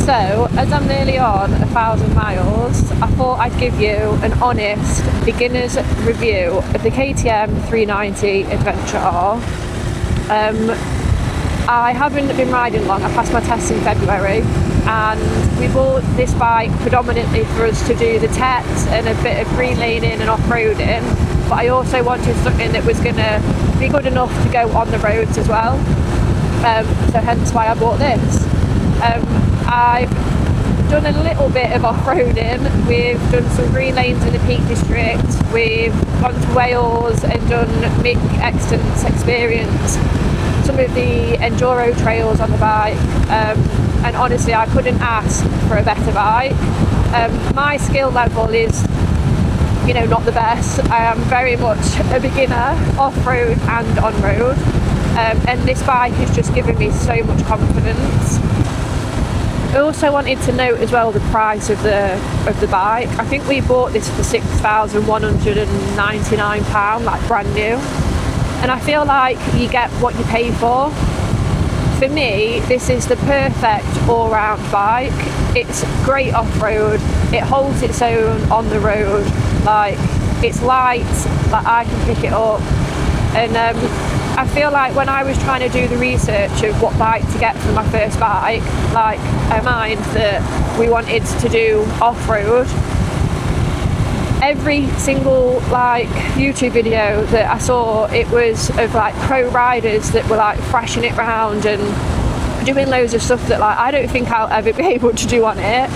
So, as I'm nearly on 1,000 miles, I thought I'd give you an honest beginner's review of the KTM 390 Adventure R. I haven't been riding long. I passed my test in February, and we bought this bike predominantly for us to do the TET and a bit of green laning and off-roading, but I also wanted something that was going to be good enough to go on the roads as well, so hence why I bought this. I've done a little bit of off-roading. We've done some green lanes in the Peak District, we've gone to Wales and done Mick Exton's Experience, some of the enduro trails on the bike, and honestly I couldn't ask for a better bike. My skill level is, not the best. I am very much a beginner off-road and on-road, and this bike has just given me so much confidence. I also wanted to note as well the price of the bike. I think we bought this for £6,199, like brand new. And I feel like you get what you pay for. For me, this is the perfect all-round bike. It's great off-road. It holds its own on the road. Like, it's light, like I can pick it up. And I feel like when I was trying to do the research of what bike to get for my first bike, like I mind that we wanted to do off-road. Every single YouTube video that I saw, it was of pro riders that were thrashing it round and doing loads of stuff that I don't think I'll ever be able to do on it.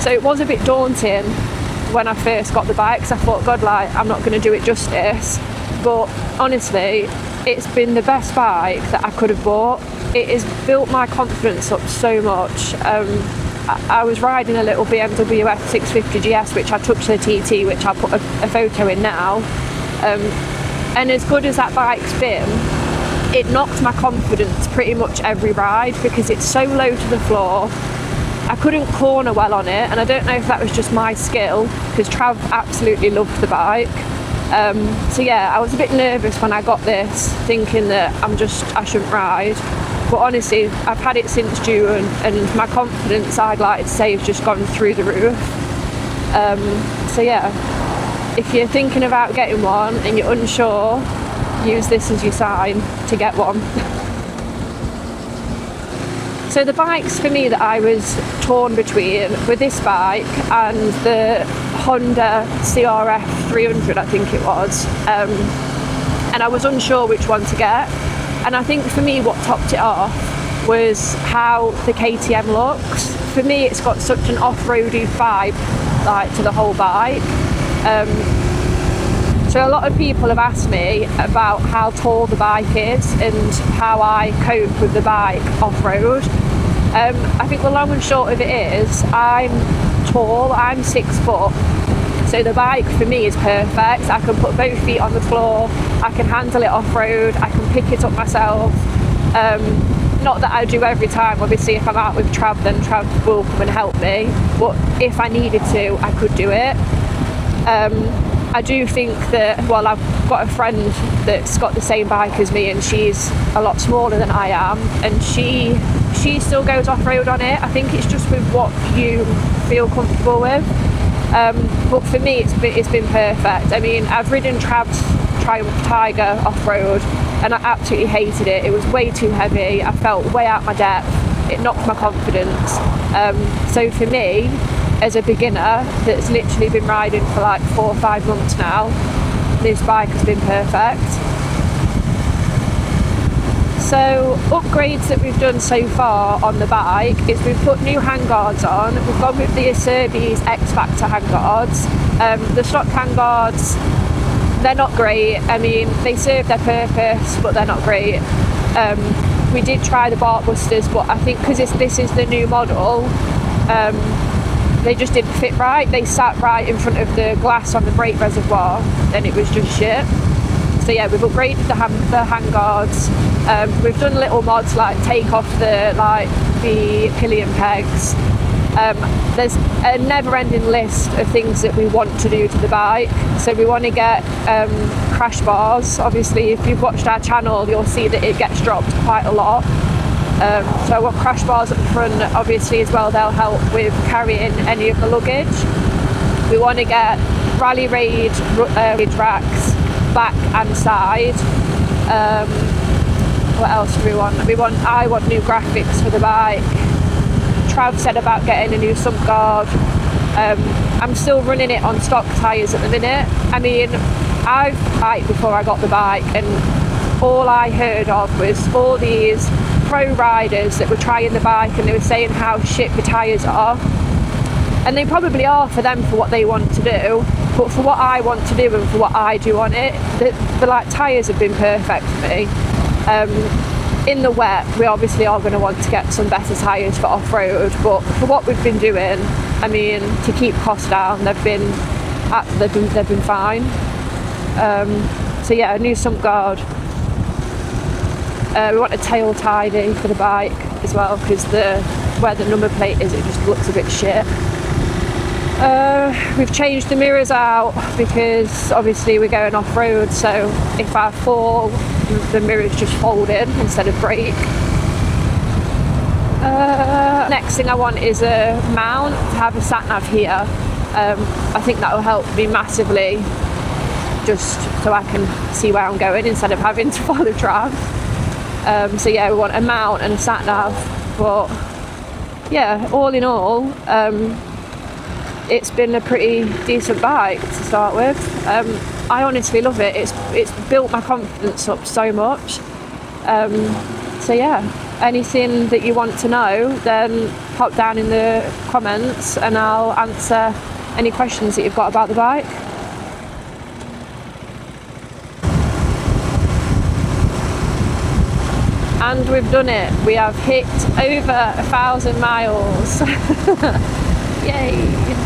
So it was a bit daunting when I first got the bike, because I thought, God, I'm not going to do it justice. But honestly, it's been the best bike that I could have bought. It has built my confidence up so much. I was riding a little BMW F650 GS, which I took to the TT, which I'll put a photo in now. And as good as that bike's been, it knocked my confidence pretty much every ride because it's so low to the floor. I couldn't corner well on it, and I don't know if that was just my skill, because Trav absolutely loved the bike. So yeah, I was a bit nervous when I got this, thinking that I shouldn't ride. But honestly, I've had it since June, and my confidence, I'd like to say, has just gone through the roof. So yeah, if you're thinking about getting one and you're unsure, use this as your sign to get one. So the bikes for me that I was torn between were this bike and the Honda CRF 300, I think it was. And I was unsure which one to get. And I think for me what topped it off was how the KTM looks. For me it's got such an off-roady vibe to the whole bike. So a lot of people have asked me about how tall the bike is and how I cope with the bike off-road. I think the long and short of it is I'm tall, I'm 6 foot. So the bike for me is perfect. I can put both feet on the floor, I can handle it off-road, I can pick it up myself. Not that I do every time, obviously if I'm out with Trav, then Trav will come and help me. But if I needed to, I could do it. I do think that, well, I've got a friend that's got the same bike as me, and she's a lot smaller than I am, and she still goes off-road on it. I think it's just with what you feel comfortable with. But for me, it's been perfect. I mean, I've ridden Trav's Triumph Tiger off-road, and I absolutely hated it. It was way too heavy. I felt way out my depth. It knocked my confidence. So for me, as a beginner that's literally been riding for 4 or 5 months now, this bike has been perfect. So upgrades that we've done so far on the bike is we've put new handguards on. We've gone with the Acerbi's X Factor handguards. The stock handguards, they're not great. I mean, they serve their purpose, but they're not great. We did try the Bark Busters, but I think because this is the new model, they just didn't fit right. They sat right in front of the glass on the brake reservoir, and it was just shit. So yeah, we've upgraded the handguards. We've done little mods like take off the pillion pegs. There's a never-ending list of things that we want to do to the bike. So we want to get crash bars. Obviously, if you've watched our channel, you'll see that it gets dropped quite a lot. So I want crash bars at the front, obviously as well, they'll help with carrying any of the luggage. We want to get rally raid racks back and side. What else do we want? I want new graphics for the bike. Trav said about getting a new sump guard. I'm still running it on stock tyres at the minute. I mean, I've biked before I got the bike, and all I heard of was all these pro riders that were trying the bike and they were saying how shit the tyres are. And they probably are for them, for what they want to do, but for what I want to do and for what I do on it, the like tyres have been perfect for me. In the wet, we obviously are going to want to get some better tyres for off-road, but for what we've been doing, I mean, to keep costs down, they've been fine. So yeah, a new sump guard. We want a tail tidy for the bike as well, because where the number plate is, it just looks a bit shit. We've changed the mirrors out because obviously we're going off-road, so if I fall, the mirrors just fold in instead of break. Next thing I want is a mount to have a sat-nav here. I think that will help me massively, just so I can see where I'm going instead of having to follow Trav. So yeah, we want a mount and a sat-nav, but yeah, all in all, it's been a pretty decent bike to start with. I honestly love it. It's built my confidence up so much. So yeah, anything that you want to know, then pop down in the comments and I'll answer any questions that you've got about the bike. And we've done it. We have hit over 1,000 miles. Yay!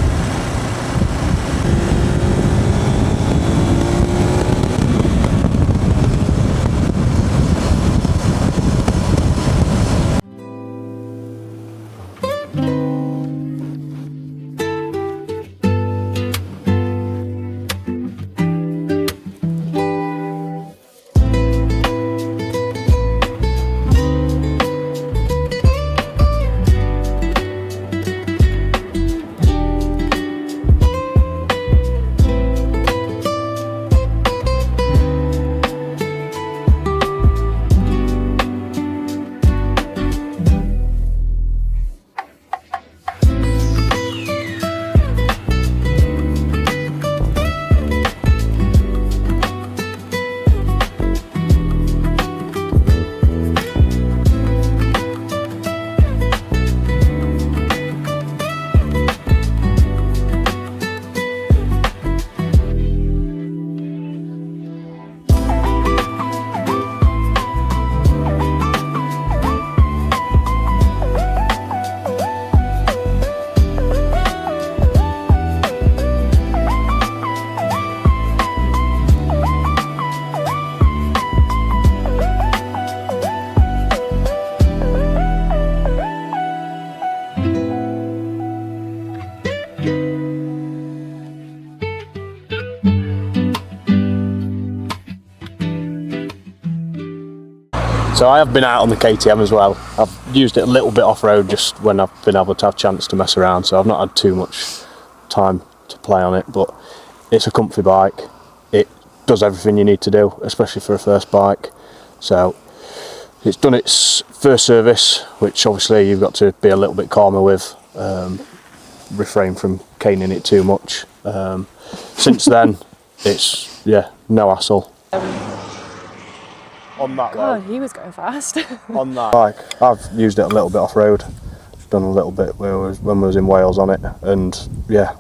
So I have been out on the KTM as well. I've used it a little bit off-road just when I've been able to have a chance to mess around, so I've not had too much time to play on it, but it's a comfy bike. It does everything you need to do, especially for a first bike. So it's done its first service, which obviously you've got to be a little bit calmer with, refrain from caning it too much. Since then, it's, yeah, no hassle. On that God, he was going fast. On that bike, I've used it a little bit off-road. Done a little bit when we was in Wales on it, and yeah,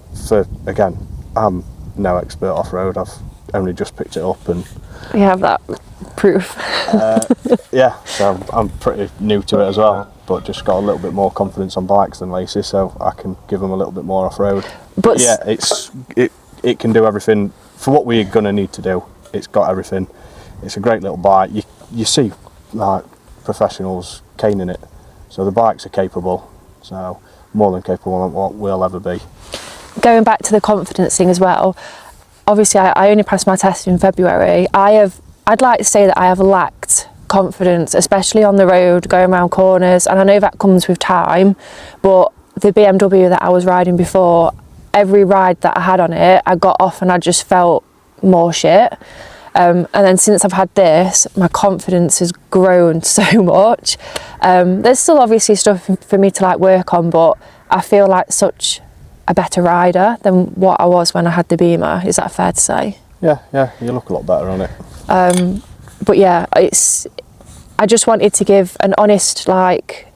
again, I'm no expert off-road. I've only just picked it up, and we have that proof. Yeah, so I'm pretty new to it as well, but just got a little bit more confidence on bikes than Lacey, so I can give them a little bit more off-road. But yeah, it can do everything for what we're gonna need to do. It's got everything. It's a great little bike. You see like professionals caning it, so the bikes are capable, so more than capable of what we'll ever be. Going back to the confidence thing as well, obviously I only passed my test in February. I'd like to say that I have lacked confidence, especially on the road, going around corners. And I know that comes with time, but the BMW that I was riding before, every ride that I had on it, I got off and I just felt more shit. And then since I've had this, my confidence has grown so much. There's still obviously stuff for me to like work on, but I feel like such a better rider than what I was when I had the Beamer. Is that fair to say? Yeah, you look a lot better on it. But yeah, I just wanted to give an honest like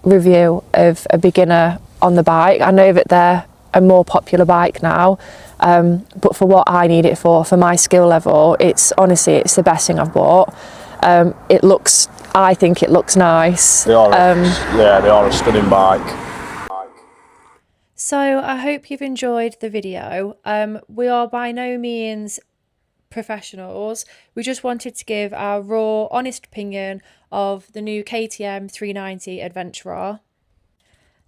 review of a beginner on the bike. I know that they're a more popular bike now, but for what I need it for my skill level, it's the best thing I've bought. I think it looks nice. They are they are a stunning bike. So I hope you've enjoyed the video. We are by no means professionals. We just wanted to give our raw, honest opinion of the new KTM 390 Adventurer.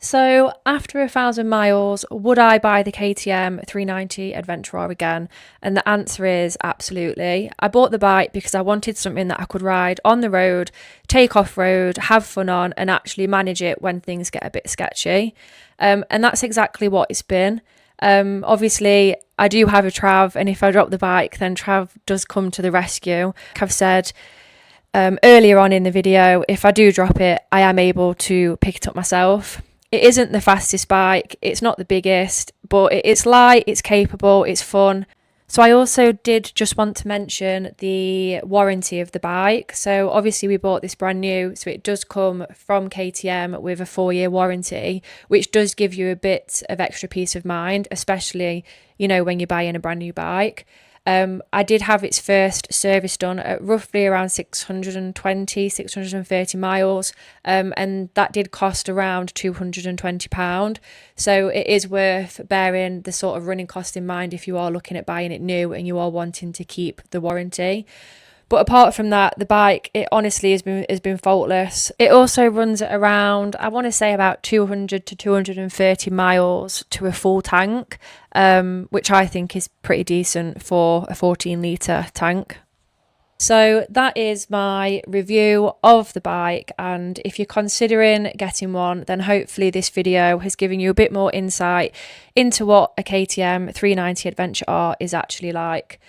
So after 1,000 miles, would I buy the KTM 390 Adventurer again? And the answer is absolutely. I bought the bike because I wanted something that I could ride on the road, take off road, have fun on, and actually manage it when things get a bit sketchy. And that's exactly what it's been. Obviously, I do have a Trav, and if I drop the bike, then Trav does come to the rescue. Like I've said earlier on in the video, if I do drop it, I am able to pick it up myself. It isn't the fastest bike, it's not the biggest, but it's light, it's capable, it's fun. So I also did just want to mention the warranty of the bike. So obviously we bought this brand new, so it does come from KTM with a 4-year warranty, which does give you a bit of extra peace of mind, especially, you know, when you're buying a brand new bike. I did have its first service done at roughly around 630 miles, and that did cost around £220. So it is worth bearing the sort of running cost in mind if you are looking at buying it new and you are wanting to keep the warranty. But apart from that, the bike, it honestly has been faultless. It also runs at around, I want to say about 200 to 230 miles to a full tank, which I think is pretty decent for a 14-litre tank. So that is my review of the bike, and if you're considering getting one, then hopefully this video has given you a bit more insight into what a KTM 390 Adventure R is actually like.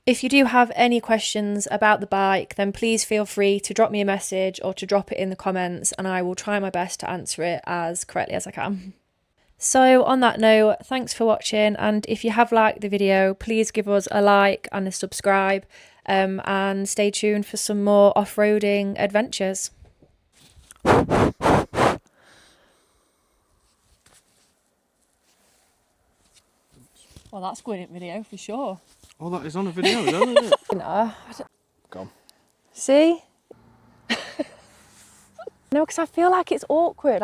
If you do have any questions about the bike, then please feel free to drop me a message or to drop it in the comments, and I will try my best to answer it as correctly as I can. So on that note, thanks for watching, and if you have liked the video, please give us a like and a subscribe, and stay tuned for some more off-roading adventures. Well, that's going in video for sure. Oh, that is on a video, isn't it? No. Go on. See? No, because I feel like it's awkward.